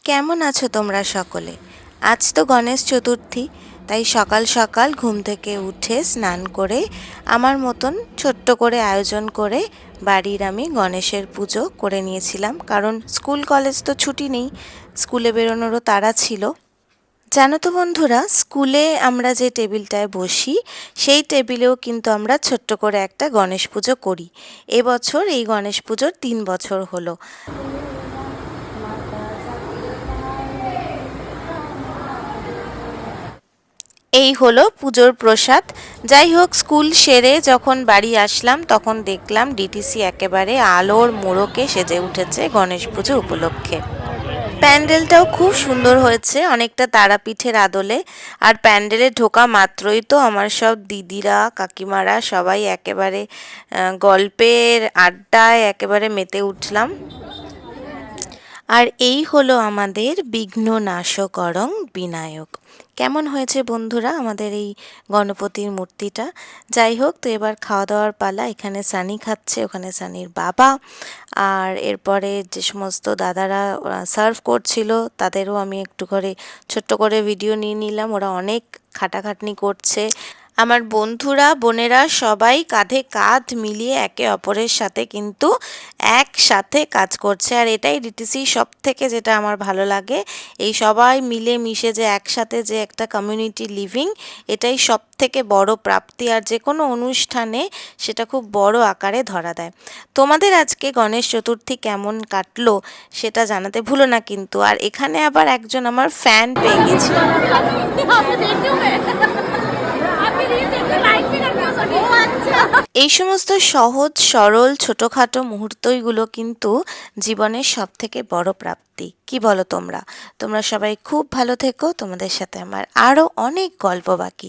কেমন আছো তোমরা সকলে? আজ তো গণেশ চতুর্থী, তাই সকাল সকাল ঘুম থেকে উঠে স্নান করে আমার মতন ছোট্ট করে আয়োজন করে বাড়ির আমি গণেশের পুজো করে নিয়েছিলাম। কারণ স্কুল কলেজ তো ছুটি নেই, স্কুলে বেরোনোরও তাড়া ছিল। জানো তো বন্ধুরা, স্কুলে আমরা যে টেবিলটায় বসি সেই টেবিলেও কিন্তু আমরা ছোট্ট করে একটা গণেশ পুজো করি। এবছর এই গণেশ পুজোর 3 বছর হলো। এই হলো পুজোর প্রসাদ। যাই হোক, স্কুল সেরে যখন বাড়ি আসলাম তখন দেখলাম ডিটিসি একেবারে আলোর মোড়কে সেজে উঠেছে গণেশ পুজো উপলক্ষে। প্যান্ডেলটাও খুব সুন্দর হয়েছে, অনেকটা তারাপীঠের আদলে। আর প্যান্ডেলে ঢোকা মাত্রই তো আমার সব দিদিরা কাকিমারা সবাই একেবারে গল্পের আড্ডায় একেবারে মেতে উঠলাম। আর এই হলো আমাদের বিঘ্ননাশকরং বিনায়ক। কেমন হয়েছে বন্ধুরা আমাদের এই গণপতির মূর্তিটা? যাই হোক, তো এবার খাওয়া দাওয়ার পালা। এখানে সানি খাচ্ছে, ওখানে সানির বাবা, আর এরপরে যে সমস্ত দাদারা সার্ভ করছিল তাদেরও আমি একটু করে ছোট্ট করে ভিডিও নিয়ে নিলাম। ওরা অনেক খাটাখাটনি করছে। আমার বন্ধুরা বোনেরা সবাই কাঁধে কাঁধ মিলিয়ে একে অপরের সাথে কিন্তু একসাথে কাজ করছে। আর এটাই ডিটিসি সব থেকে যেটা আমার ভালো লাগে, এই সবাই মিলে মিশে যে একসাথে যে একটা কমিউনিটি লিভিং, এটাই সব থেকে বড় প্রাপ্তি। আর যে কোনো অনুষ্ঠানে সেটা খুব বড় আকারে ধরা দেয়। তোমাদের আজকে গণেশ চতুর্থী কেমন কাটলো সেটা জানাতে ভুলো না কিন্তু। আর এখানে আবার একজন আমার ফ্যান পেয়ে গেছি। এই সমস্ত সহজ সরল ছোটোখাটো মুহূর্তগুলো কিন্তু জীবনের সব থেকে বড় প্রাপ্তি। কি বলো তোমরা? তোমরা সবাই খুব ভালো থেকো। তোমাদের সাথে আমার আরও অনেক গল্প বাকি।